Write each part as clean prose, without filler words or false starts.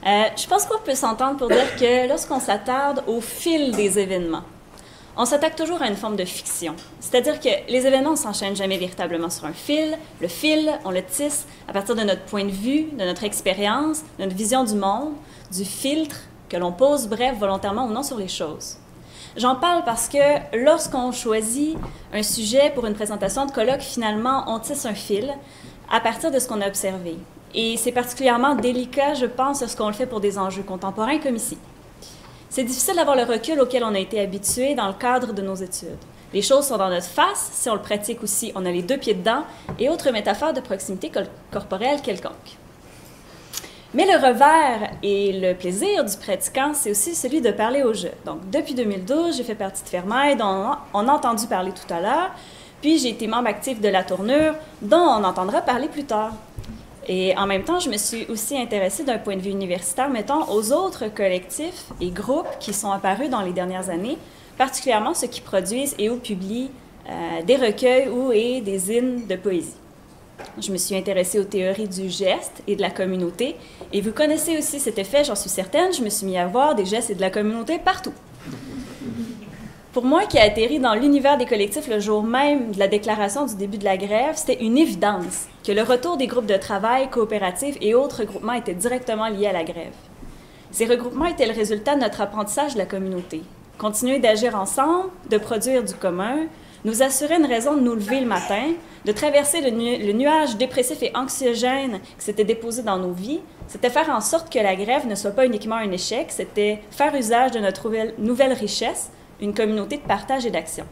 Je pense qu'on peut s'entendre pour dire que lorsqu'on s'attarde au fil des événements, on s'attaque toujours à une forme de fiction. C'est-à-dire que les événements ne s'enchaînent jamais véritablement sur un fil. Le fil, on le tisse à partir de notre point de vue, de notre expérience, de notre vision du monde, du filtre que l'on pose, bref, volontairement ou non, sur les choses. J'en parle parce que lorsqu'on choisit un sujet pour une présentation de colloque, finalement, on tisse un fil à partir de ce qu'on a observé. Et c'est particulièrement délicat, je pense, lorsqu'on le fait pour des enjeux contemporains comme ici. C'est difficile d'avoir le recul auquel on a été habitué dans le cadre de nos études. Les choses sont dans notre face, si on le pratique aussi, on a les deux pieds dedans, et autres métaphores de proximité corporelle quelconque. Mais le revers et le plaisir du pratiquant, c'est aussi celui de parler au jeu. Donc, depuis 2012, j'ai fait partie de Fermaille, dont on a entendu parler tout à l'heure, puis j'ai été membre actif de La Tournure, dont on entendra parler plus tard. Et en même temps, je me suis aussi intéressée d'un point de vue universitaire, mettons, aux autres collectifs et groupes qui sont apparus dans les dernières années, particulièrement ceux qui produisent et ou publient des recueils et des hymnes de poésie. Je me suis intéressée aux théories du geste et de la communauté, et vous connaissez aussi cet effet, j'en suis certaine, je me suis mis à voir des gestes et de la communauté partout. Pour moi, qui a atterri dans l'univers des collectifs le jour même de la déclaration du début de la grève, c'était une évidence que le retour des groupes de travail, coopératifs et autres regroupements était directement lié à la grève. Ces regroupements étaient le résultat de notre apprentissage de la communauté. Continuer d'agir ensemble, de produire du commun, nous assurer une raison de nous lever le matin, de traverser le nuage dépressif et anxiogène qui s'était déposé dans nos vies, c'était faire en sorte que la grève ne soit pas uniquement un échec, c'était faire usage de notre nouvelle richesse, une communauté de partage et d'action.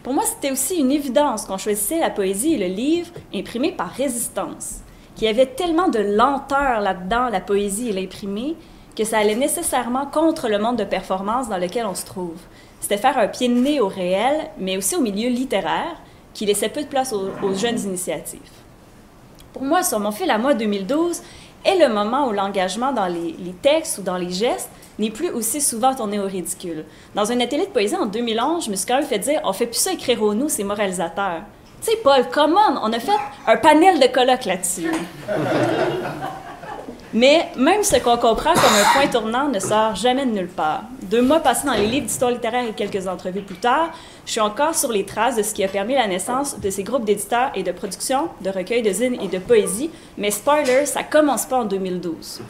Pour moi, c'était aussi une évidence qu'on choisissait la poésie et le livre imprimé par résistance, qu'il y avait tellement de lenteur là-dedans, la poésie et l'imprimé, que ça allait nécessairement contre le monde de performance dans lequel on se trouve. C'était faire un pied de nez au réel, mais aussi au milieu littéraire, qui laissait peu de place aux jeunes initiatives. Pour moi, sur mon fil à moi 2012, est le moment où l'engagement dans les textes ou dans les gestes n'est plus aussi souvent tourné au ridicule. Dans un atelier de poésie en 2011, je me suis quand même fait dire « On fait plus ça écrire au nous, c'est moralisateur. » Tu sais, Paul, come on, on a fait un panel de colloques là-dessus. Mais même ce qu'on comprend comme un point tournant ne sort jamais de nulle part. 2 mois passés dans les livres d'histoire littéraire et quelques entrevues plus tard, je suis encore sur les traces de ce qui a permis la naissance de ces groupes d'éditeurs et de production, de recueils de zines et de poésie, mais spoiler, ça commence pas en 2012.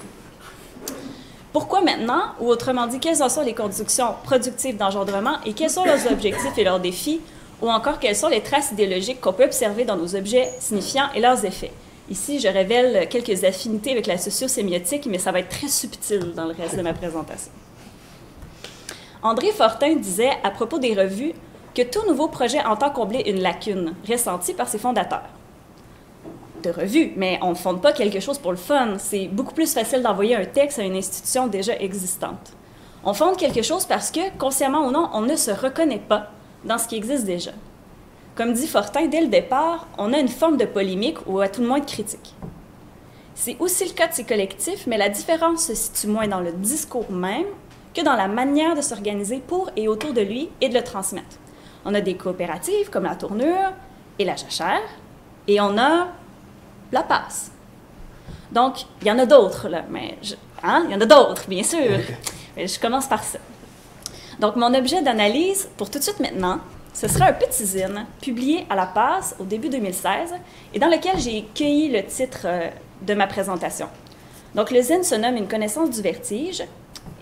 Pourquoi maintenant, ou autrement dit, quelles en sont les conditions productives d'engendrement et quels sont leurs objectifs et leurs défis, ou encore quelles sont les traces idéologiques qu'on peut observer dans nos objets signifiants et leurs effets? Ici, je révèle quelques affinités avec la sociosémiotique, mais ça va être très subtil dans le reste de ma présentation. André Fortin disait à propos des revues que tout nouveau projet entend combler une lacune ressentie par ses fondateurs. De revues, mais on ne fonde pas quelque chose pour le fun. C'est beaucoup plus facile d'envoyer un texte à une institution déjà existante. On fonde quelque chose parce que, consciemment ou non, on ne se reconnaît pas dans ce qui existe déjà. Comme dit Fortin, dès le départ, on a une forme de polémique ou à tout le moins de critique. C'est aussi le cas de ces collectifs, mais la différence se situe moins dans le discours même que dans la manière de s'organiser pour et autour de lui et de le transmettre. On a des coopératives comme La Tournure et La Jachère, et on a La Passe. Donc, il y en a d'autres, là, mais il y en a d'autres, bien sûr. Mais je commence par ça. Donc, mon objet d'analyse, pour tout de suite maintenant, ce sera un petit zine publié à La Passe au début 2016 et dans lequel j'ai cueilli le titre de ma présentation. Donc, le zine se nomme « Une connaissance du vertige »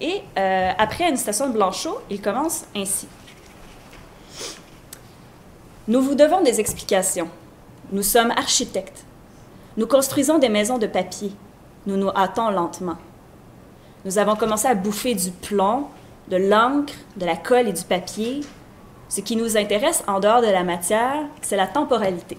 et après une citation de Blanchot, il commence ainsi. « Nous vous devons des explications. Nous sommes architectes. Nous construisons des maisons de papier. Nous nous hâtons lentement. Nous avons commencé à bouffer du plomb, de l'encre, de la colle et du papier. Ce qui nous intéresse en dehors de la matière, c'est la temporalité. »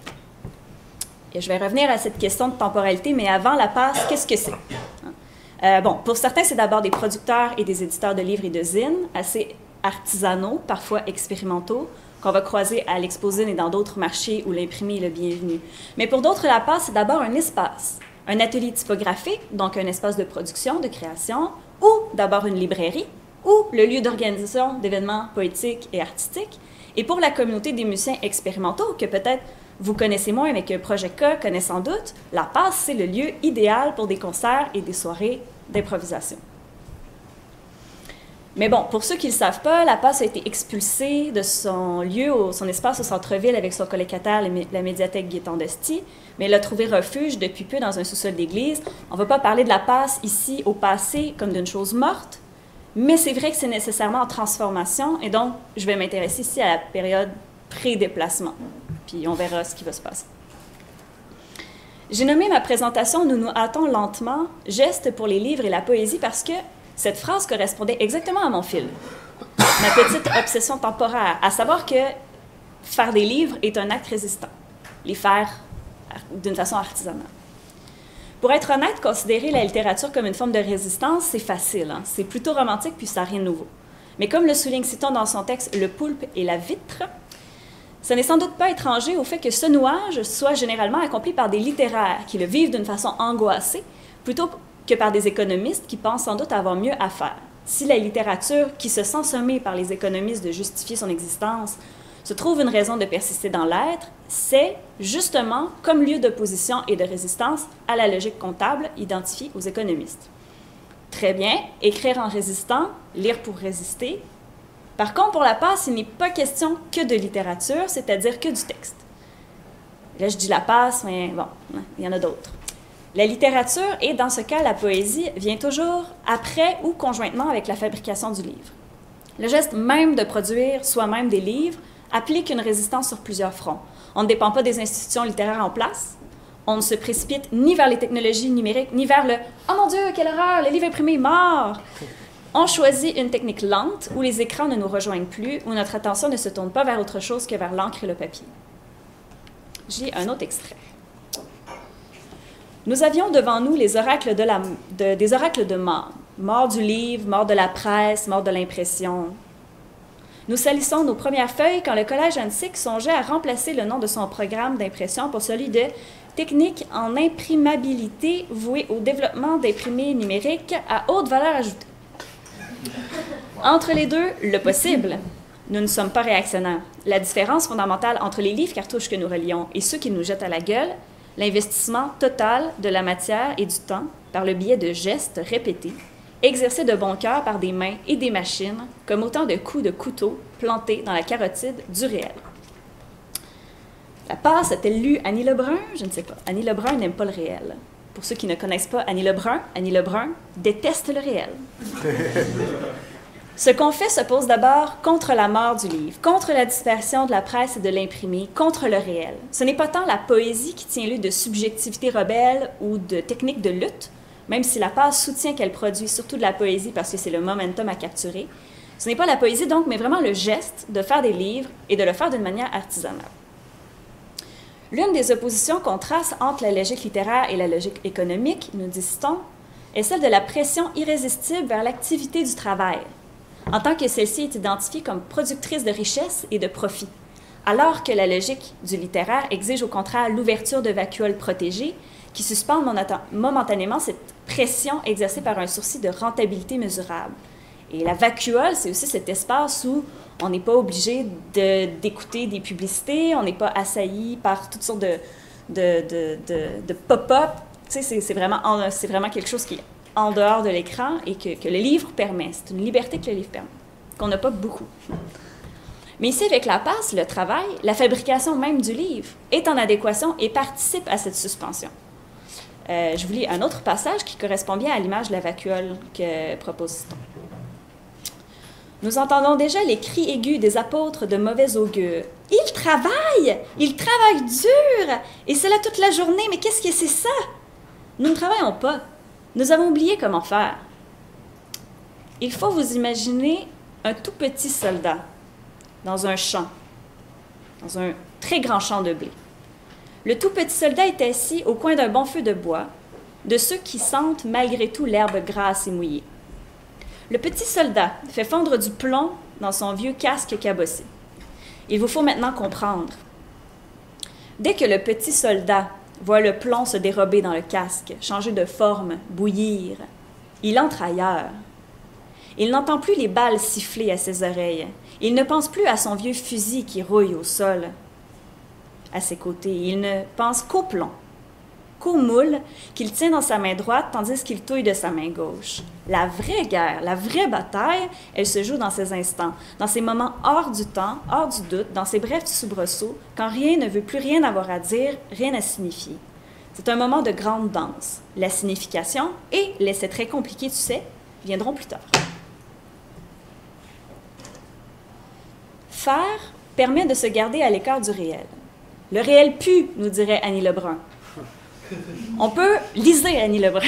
Et je vais revenir à cette question de temporalité, mais avant La Passe, qu'est-ce que c'est? Bon, pour certains, c'est d'abord des producteurs et des éditeurs de livres et de zines, assez artisanaux, parfois expérimentaux, qu'on va croiser à l'Exposine et dans d'autres marchés où l'imprimé est le bienvenu. Mais pour d'autres, La Passe, c'est d'abord un espace, un atelier typographique, donc un espace de production, de création, ou d'abord une librairie, ou le lieu d'organisation d'événements poétiques et artistiques. Et pour la communauté des musiciens expérimentaux, que peut-être vous connaissez moins, mais que Projet K connaît sans doute, La Passe, c'est le lieu idéal pour des concerts et des soirées d'improvisation. Mais bon, pour ceux qui ne le savent pas, la passe a été expulsée de son lieu, son espace au centre-ville avec son colocataire, la médiathèque Gaétan d'Esti, mais elle a trouvé refuge depuis peu dans un sous-sol d'église. On ne va pas parler de la passe ici au passé comme d'une chose morte, mais c'est vrai que c'est nécessairement en transformation, et donc je vais m'intéresser ici à la période pré-déplacement, puis on verra ce qui va se passer. J'ai nommé ma présentation « Nous nous hâtons lentement, gestes pour les livres et la poésie » parce que cette phrase correspondait exactement à mon fil, ma petite obsession temporaire, à savoir que faire des livres est un acte résistant, les faire d'une façon artisanale. Pour être honnête, considérer la littérature comme une forme de résistance, c'est facile, hein? C'est plutôt romantique puis ça n'a rien de nouveau. Mais comme le souligne Citon dans son texte « Le poulpe et la vitre », ce n'est sans doute pas étranger au fait que ce nouage soit généralement accompli par des littéraires qui le vivent d'une façon angoissée, plutôt que par des économistes qui pensent sans doute avoir mieux à faire. Si la littérature, qui se sent sommée par les économistes de justifier son existence, se trouve une raison de persister dans l'être, c'est justement comme lieu d'opposition et de résistance à la logique comptable identifiée aux économistes. Très bien, écrire en résistant, lire pour résister. Par contre, pour la passe, il n'est pas question que de littérature, c'est-à-dire que du texte. Là, je dis la passe, mais bon, il y en a d'autres. La littérature, et dans ce cas, la poésie, vient toujours après ou conjointement avec la fabrication du livre. Le geste même de produire soi-même des livres applique une résistance sur plusieurs fronts. On ne dépend pas des institutions littéraires en place, on ne se précipite ni vers les technologies numériques, ni vers le « Oh mon Dieu, quelle horreur, le livre imprimé est mort !» On choisit une technique lente où les écrans ne nous rejoignent plus, où notre attention ne se tourne pas vers autre chose que vers l'encre et le papier. J'ai un autre extrait. Nous avions devant nous les oracles des oracles de mort. Mort du livre, mort de la presse, mort de l'impression. Nous salissons nos premières feuilles quand le Collège Antique songeait à remplacer le nom de son programme d'impression pour celui de Technique en imprimabilité vouée au développement d'imprimés numériques à haute valeur ajoutée. Entre les deux, le possible. Nous ne sommes pas réactionnaires. La différence fondamentale entre les livres cartouches que nous relions et ceux qui nous jettent à la gueule, l'investissement total de la matière et du temps par le biais de gestes répétés, exercés de bon cœur par des mains et des machines, comme autant de coups de couteau plantés dans la carotide du réel. La passe a-t-elle lu Annie Lebrun? Je ne sais pas. Annie Lebrun n'aime pas le réel. Pour ceux qui ne connaissent pas Annie Lebrun déteste le réel. Ce qu'on fait se pose d'abord contre la mort du livre, contre la dispersion de la presse et de l'imprimé, contre le réel. Ce n'est pas tant la poésie qui tient lieu de subjectivité rebelle ou de technique de lutte, même si la passe soutient qu'elle produit surtout de la poésie parce que c'est le momentum à capturer. Ce n'est pas la poésie donc, mais vraiment le geste de faire des livres et de le faire d'une manière artisanale. L'une des oppositions qu'on trace entre la logique littéraire et la logique économique, nous dit-on, est celle de la pression irrésistible vers l'activité du travail, en tant que celle-ci est identifiée comme productrice de richesse et de profit, alors que la logique du littéraire exige au contraire l'ouverture de vacuoles protégées qui suspendent momentanément cette pression exercée par un sourcil de rentabilité mesurable. Et la vacuole, c'est aussi cet espace où on n'est pas obligé d'écouter des publicités, on n'est pas assailli par toutes sortes de pop-up. Tu sais, c'est vraiment quelque chose qui est en dehors de l'écran et que le livre permet. C'est une liberté que le livre permet, qu'on n'a pas beaucoup. Mais ici, avec la passe, le travail, la fabrication même du livre est en adéquation et participe à cette suspension. Je vous lis un autre passage qui correspond bien à l'image de la vacuole que propose Citon. Nous entendons déjà les cris aigus des apôtres de mauvais augure. « Ils travaillent dur, et cela toute la journée, mais qu'est-ce que c'est ça? » Nous ne travaillons pas. Nous avons oublié comment faire. Il faut vous imaginer un tout petit soldat dans un champ, dans un très grand champ de blé. Le tout petit soldat est assis au coin d'un bon feu de bois, de ceux qui sentent malgré tout l'herbe grasse et mouillée. Le petit soldat fait fondre du plomb dans son vieux casque cabossé. Il vous faut maintenant comprendre. Dès que le petit soldat voit le plomb se dérober dans le casque, changer de forme, bouillir, il entre ailleurs. Il n'entend plus les balles siffler à ses oreilles. Il ne pense plus à son vieux fusil qui rouille au sol à ses côtés. Il ne pense qu'au plomb. qu'au moule qu'il tient dans sa main droite tandis qu'il touille de sa main gauche. La vraie guerre, la vraie bataille, elle se joue dans ces instants, dans ces moments hors du temps, hors du doute, dans ces brefs soubresauts, quand rien ne veut plus rien avoir à dire, rien à signifier. C'est un moment de grande danse. La signification et l'essai très compliqué, tu sais, viendront plus tard. Faire permet de se garder à l'écart du réel. Le réel pue, nous dirait Annie Lebrun. On peut liser Annie Lebrun.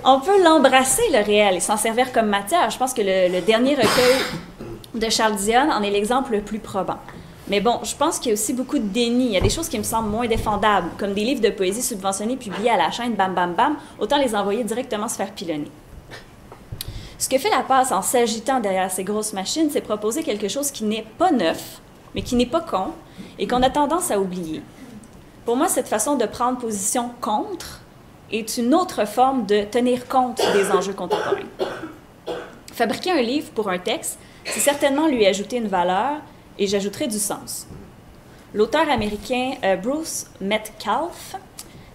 On peut l'embrasser, le réel, et s'en servir comme matière. Je pense que le dernier recueil de Charles Dion en est l'exemple le plus probant. Mais bon, je pense qu'il y a aussi beaucoup de déni. Il y a des choses qui me semblent moins défendables, comme des livres de poésie subventionnés publiés à la chaîne Bam Bam Bam, autant les envoyer directement se faire pilonner. Ce que fait la passe en s'agitant derrière ces grosses machines, c'est proposer quelque chose qui n'est pas neuf, mais qui n'est pas con, et qu'on a tendance à oublier. Pour moi, cette façon de prendre position contre est une autre forme de tenir compte des enjeux contemporains. Fabriquer un livre pour un texte, c'est certainement lui ajouter une valeur, et j'ajouterai du sens. L'auteur américain Bruce Metcalf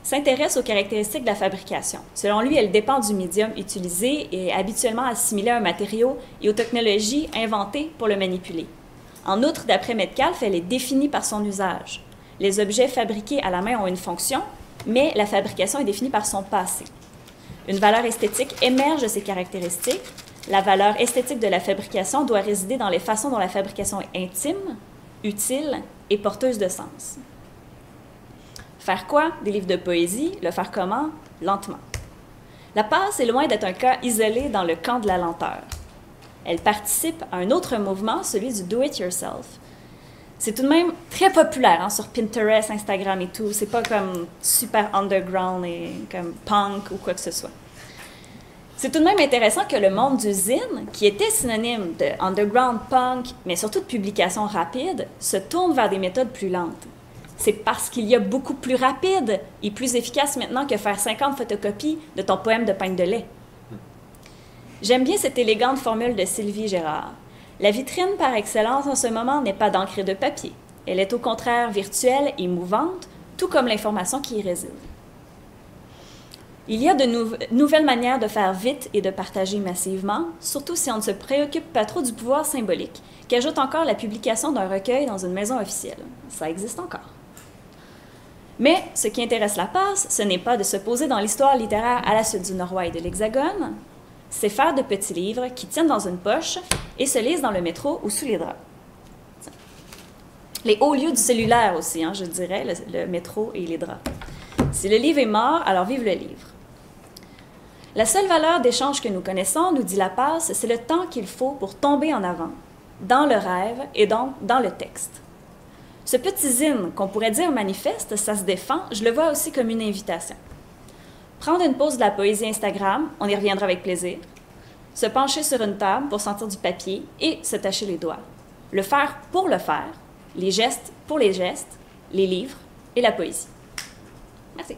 s'intéresse aux caractéristiques de la fabrication. Selon lui, elle dépend du médium utilisé et est habituellement assimilée à un matériau et aux technologies inventées pour le manipuler. En outre, d'après Metcalf, elle est définie par son usage. Les objets fabriqués à la main ont une fonction, mais la fabrication est définie par son passé. Une valeur esthétique émerge de ces caractéristiques. La valeur esthétique de la fabrication doit résider dans les façons dont la fabrication est intime, utile et porteuse de sens. Faire quoi? Des livres de poésie. Le faire comment? Lentement. La passe est loin d'être un cas isolé dans le camp de la lenteur. Elle participe à un autre mouvement, celui du do-it-yourself. C'est tout de même très populaire sur Pinterest, Instagram et tout. C'est pas comme super underground et comme punk ou quoi que ce soit. C'est tout de même intéressant que le monde du zine, qui était synonyme de underground punk, mais surtout de publication rapide, se tourne vers des méthodes plus lentes. C'est parce qu'il y a beaucoup plus rapide et plus efficace maintenant que faire 50 photocopies de ton poème de pinte de lait. J'aime bien cette élégante formule de Sylvie Gérard. La vitrine par excellence en ce moment n'est pas d'encre de papier. Elle est au contraire virtuelle et mouvante, tout comme l'information qui y réside. Il y a de nouvelles manières de faire vite et de partager massivement, surtout si on ne se préoccupe pas trop du pouvoir symbolique, qu'ajoute encore la publication d'un recueil dans une maison officielle. Ça existe encore. Mais ce qui intéresse la passe, ce n'est pas de se poser dans l'histoire littéraire à la suite du Noroît et de l'Hexagone, c'est faire de petits livres qui tiennent dans une poche et se lisent dans le métro ou sous les draps. Les hauts lieux du cellulaire aussi, je dirais, le métro et les draps. Si le livre est mort, alors vive le livre. La seule valeur d'échange que nous connaissons, nous dit la passe, c'est le temps qu'il faut pour tomber en avant, dans le rêve et donc dans le texte. Ce petit zine qu'on pourrait dire manifeste, ça se défend, je le vois aussi comme une invitation. Prendre une pause de la poésie Instagram, on y reviendra avec plaisir. Se pencher sur une table pour sentir du papier et se tacher les doigts. Le faire pour le faire, les gestes pour les gestes, les livres et la poésie. Merci.